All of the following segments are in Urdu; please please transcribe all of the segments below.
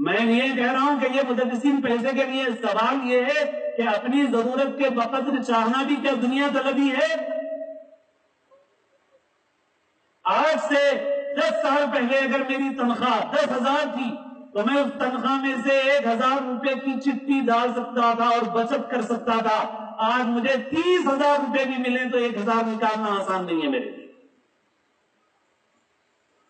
میں یہ کہہ رہا ہوں کہ یہ مدرسین پیسے کے لیے، سوال یہ ہے کہ اپنی ضرورت کے بقدر چاہنا بھی کیا دنیا طلبی ہے؟ آج سے 10 سال پہلے اگر میری تنخواہ 10,000 تھی تو میں اس تنخواہ میں سے 1,000 روپے کی چٹی ڈال سکتا تھا اور بچت کر سکتا تھا۔ آج مجھے 30,000 روپے بھی ملیں تو 1,000 نکالنا آسان نہیں ہے میرے لیے۔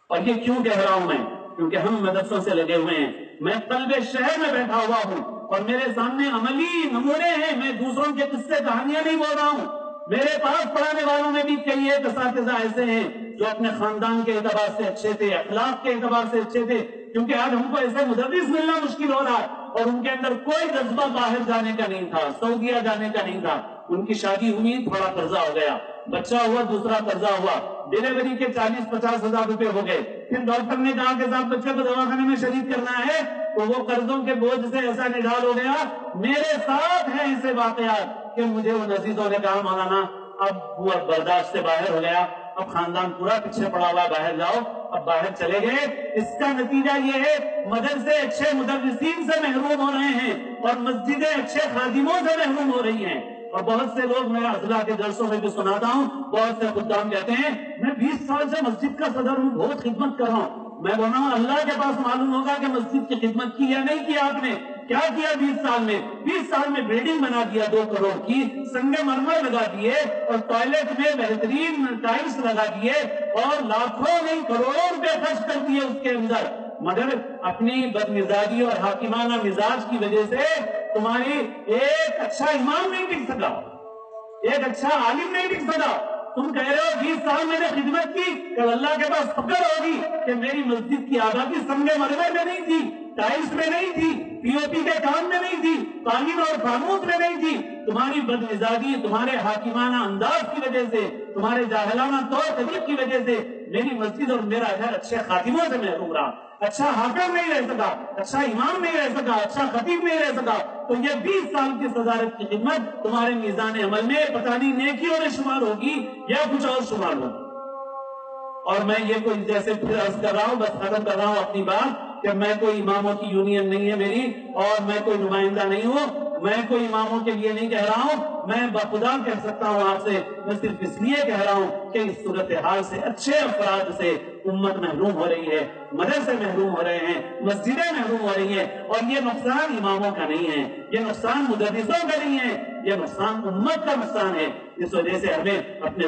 اور یہ کیوں کہہ رہا ہوں میں؟ کیونکہ ہم مدرسوں سے لگے ہوئے ہیں، میں قلب شہر میں بیٹھا ہوا ہوں اور میرے سامنے عملی نمونے ہیں، میں دوسروں کے قصے کہانیاں نہیں بول رہا ہوں۔ میرے پاس پڑھانے والوں میں بھی کئی ایک اساتذہ ایسے ہیں جو اپنے خاندان کے اعتبار سے اچھے تھے، اخلاق کے اعتبار سے اچھے تھے، کیونکہ آج ہم کو ایسے مدرس ملنا مشکل ہو رہا ہے، اور ان کے اندر کوئی جذبہ باہر جانے کا نہیں تھا، سعودیہ جانے کا نہیں تھا۔ ان کی شادی ہوئی، تھوڑا قرضہ ہو گیا، بچہ ہوا، دوسرا قرضہ ہوا، ڈیلیوری کے 40-50 ہزار روپے ہو گئے۔ پھر ڈاکٹر نے کہا کہ صاحب بچے کو دواخانے میں شریک کرنا ہے، تو وہ قرضوں کے بوجھ سے ایسا نڈال ہو گیا۔ میرے ساتھ ہیں ایسے واقعات کہ مجھے ان عزیزوں نے کہا مولانا اب وہ برداشت سے باہر ہو گیا، اب خاندان پورا پیچھے پڑا ہوا، باہر جاؤ۔ اب باہر چلے گئے، اس کا نتیجہ یہ ہے مدرسے اچھے مدرسین سے محروم ہو رہے ہیں اور مسجدیں اچھے خادموں سے محروم ہو رہی ہیں۔ اور بہت سے لوگ، میں اضلاع کے جلسوں میں بھی سناتا ہوں، بہت سے خدام کہتے ہیں میں 20 سال سے مسجد کا صدر ہوں، بہت خدمت کر رہا ہوں۔ میں بول رہا ہوں اللہ کے پاس معلوم ہوگا کہ مسجد کی خدمت کی یا نہیں کی آپ نے۔ کیا کیا 20 سال میں؟ 20 سال میں بلڈنگ بنا دیا 2 کروڑ کی، سنگ مرمر لگا دیے اور ٹوائلٹ میں بہترین ٹائلس لگا دیے اور لاکھوں نہیں کروڑوں روپے خرچ کر دیے اس کے اندر، مگر اپنی بدمزاجی اور حاکمانہ مزاج کی وجہ سے تمہاری ایک اچھا امام نہیں ٹک سکا، ایک اچھا عالم نہیں ٹک سکا۔ تم کہہ رہے ہو 20 سال میں نے خدمت کی، کل اللہ کے پاس فخر ہوگی کہ میری مسجد کی آبادی سنگ مرمر میں نہیں تھی، ٹائلس میں نہیں تھی، پی او پی کے کام میں نہیں تھی، قالین اور فانوس میں نہیں تھی۔ تمہاری بدمزاجی، تمہارے حاکمانہ انداز کی وجہ سے، تمہارے جاہلانہ طور طریق کی وجہ سے میری مسجد اور میرا گھر اچھے خادموں سے محروم رہا، اچھا حافظ نہیں رہ سکا، اچھا امام نہیں رہ سکا، اچھا خطیب نہیں رہ سکا۔ تو یہ 20 سال کی صدارت کی خدمت تمہارے میزان عمل میں پتہ نہیں نیکیوں میں شمار ہوگی یا کچھ اور شمار ہوگی۔ اور میں یہ کوئی جیسے پھر عرض کر رہا ہوں، بس ختم کر رہا ہوں اپنی بات، کہ میں کوئی اماموں کی یونین نہیں ہے میری، اور میں کوئی نمائندہ نہیں ہوں، میں کوئی اماموں کے لیے نہیں کہہ رہا ہوں، میں بخدا کہہ سکتا ہوں آپ سے، میں صرف اس لیے کہہ رہا ہوں کہ اس صورتحال سے اچھے افراد سے امت محروم ہو رہی ہے، مدرسے محروم ہو رہے ہیں، مسجدیں محروم ہو رہی ہیں، اور یہ نقصان اماموں کا نہیں ہے، یہ نقصان مدرسوں کا نہیں ہے، یہ نقصان امت کا نقصان ہے۔ اس وجہ سے ہمیں اپنے